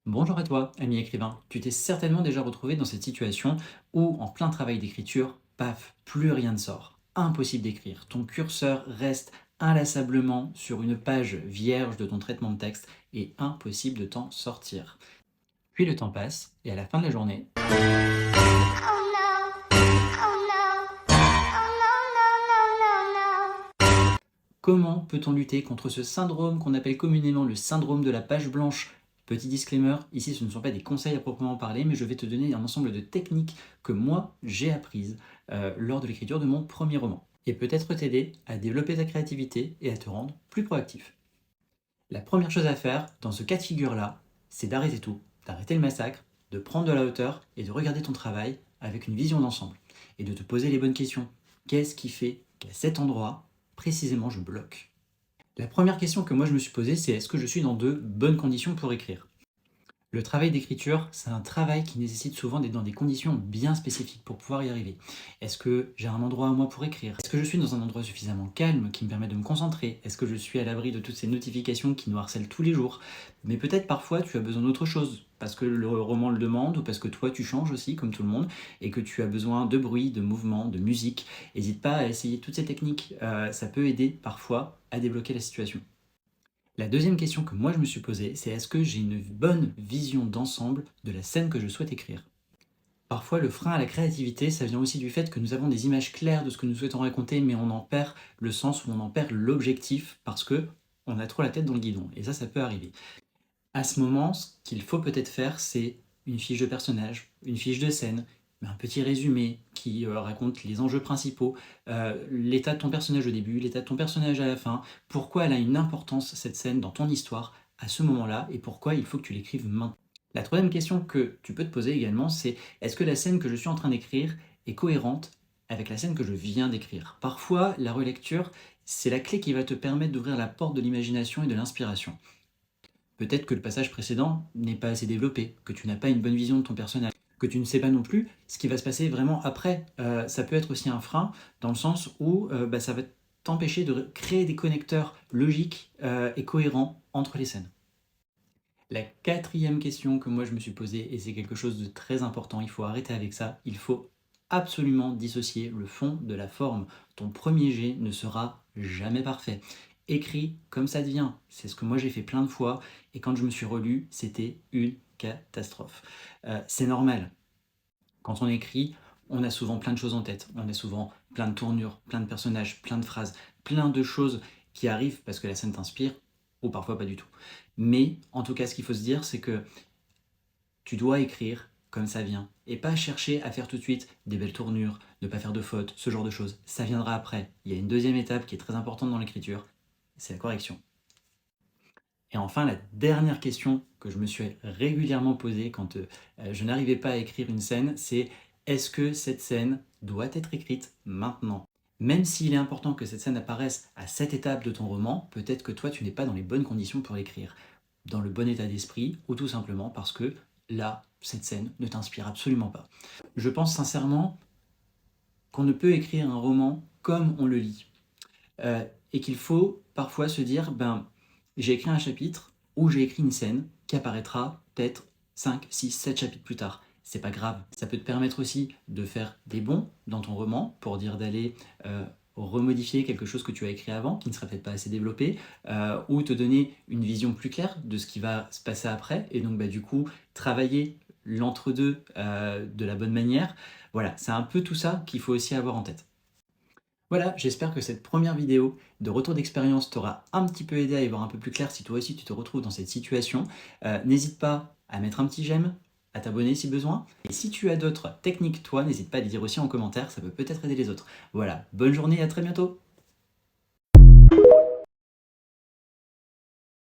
Bonjour à toi, ami écrivain. Tu t'es certainement déjà retrouvé dans cette situation où, en plein travail d'écriture, paf, plus rien ne sort. Impossible d'écrire. Ton curseur reste inlassablement sur une page vierge de ton traitement de texte et impossible de t'en sortir. Puis le temps passe et à la fin de la journée, Oh no. Oh no. Oh no, no, no, no, no. comment peut-on lutter contre ce syndrome qu'on appelle communément le syndrome de la page blanche? Petit disclaimer, ici ce ne sont pas des conseils à proprement parler, mais je vais te donner un ensemble de techniques que moi j'ai apprises lors de l'écriture de mon premier roman, et peut-être t'aider à développer ta créativité et à te rendre plus proactif. La première chose à faire dans ce cas de figure-là, c'est d'arrêter tout, d'arrêter le massacre, de prendre de la hauteur et de regarder ton travail avec une vision d'ensemble, et de te poser les bonnes questions. Qu'est-ce qui fait qu'à cet endroit, précisément, je bloque? La première question que moi je me suis posée, c'est est-ce que je suis dans de bonnes conditions pour écrire? Le travail d'écriture, c'est un travail qui nécessite souvent d'être dans des conditions bien spécifiques pour pouvoir y arriver. Est-ce que j'ai un endroit à moi pour écrire? Est-ce que je suis dans un endroit suffisamment calme qui me permet de me concentrer? Est-ce que je suis à l'abri de toutes ces notifications qui nous harcèlent tous les jours? Mais peut-être parfois tu as besoin d'autre chose, parce que le roman le demande, ou parce que toi tu changes aussi comme tout le monde, et que tu as besoin de bruit, de mouvement, de musique. N'hésite pas à essayer toutes ces techniques, ça peut aider parfois à débloquer la situation. La deuxième question que moi je me suis posée, c'est est-ce que j'ai une bonne vision d'ensemble de la scène que je souhaite écrire? Parfois, le frein à la créativité, ça vient aussi du fait que nous avons des images claires de ce que nous souhaitons raconter, mais on en perd le sens ou on en perd l'objectif parce que on a trop la tête dans le guidon. Et ça peut arriver. À ce moment, ce qu'il faut peut-être faire, c'est une fiche de personnage, une fiche de scène, un petit résumé qui raconte les enjeux principaux, l'état de ton personnage au début, l'état de ton personnage à la fin, pourquoi elle a une importance cette scène dans ton histoire à ce moment-là et pourquoi il faut que tu l'écrives maintenant. La troisième question que tu peux te poser également, c'est est-ce que la scène que je suis en train d'écrire est cohérente avec la scène que je viens d'écrire? Parfois, la relecture, c'est la clé qui va te permettre d'ouvrir la porte de l'imagination et de l'inspiration. Peut-être que le passage précédent n'est pas assez développé, que tu n'as pas une bonne vision de ton personnage, que tu ne sais pas non plus ce qui va se passer vraiment après. Ça peut être aussi un frein dans le sens où ça va t'empêcher de créer des connecteurs logiques et cohérents entre les scènes. La quatrième question que moi je me suis posée, et c'est quelque chose de très important, il faut arrêter avec ça, il faut absolument dissocier le fond de la forme. Ton premier jet ne sera jamais parfait. Écris comme ça devient, c'est ce que moi j'ai fait plein de fois, et quand je me suis relu, c'était une catastrophe. C'est normal, quand on écrit, on a souvent plein de choses en tête, on a souvent plein de tournures, plein de personnages, plein de phrases, plein de choses qui arrivent parce que la scène t'inspire, ou parfois pas du tout. Mais en tout cas, ce qu'il faut se dire, c'est que tu dois écrire comme ça vient, et pas chercher à faire tout de suite des belles tournures, ne pas faire de fautes, ce genre de choses. Ça viendra après. Il y a une deuxième étape qui est très importante dans l'écriture, c'est la correction. Et enfin, la dernière question que je me suis régulièrement posée quand je n'arrivais pas à écrire une scène, c'est est-ce que cette scène doit être écrite maintenant? Même s'il est important que cette scène apparaisse à cette étape de ton roman, peut-être que toi, tu n'es pas dans les bonnes conditions pour l'écrire, dans le bon état d'esprit, ou tout simplement parce que là, cette scène ne t'inspire absolument pas. Je pense sincèrement qu'on ne peut écrire un roman comme on le lit. Et qu'il faut parfois se dire, j'ai écrit un chapitre ou j'ai écrit une scène qui apparaîtra peut-être 5, 6, 7 chapitres plus tard. C'est pas grave. Ça peut te permettre aussi de faire des bons dans ton roman pour dire d'aller remodifier quelque chose que tu as écrit avant, qui ne serait peut-être pas assez développé, ou te donner une vision plus claire de ce qui va se passer après, et donc du coup, travailler l'entre-deux de la bonne manière. Voilà, c'est un peu tout ça qu'il faut aussi avoir en tête. Voilà, j'espère que cette première vidéo de retour d'expérience t'aura un petit peu aidé à y voir un peu plus clair si toi aussi tu te retrouves dans cette situation. N'hésite pas à mettre un petit j'aime, à t'abonner si besoin. Et si tu as d'autres techniques, toi, n'hésite pas à les dire aussi en commentaire, ça peut peut-être aider les autres. Voilà, bonne journée, à très bientôt!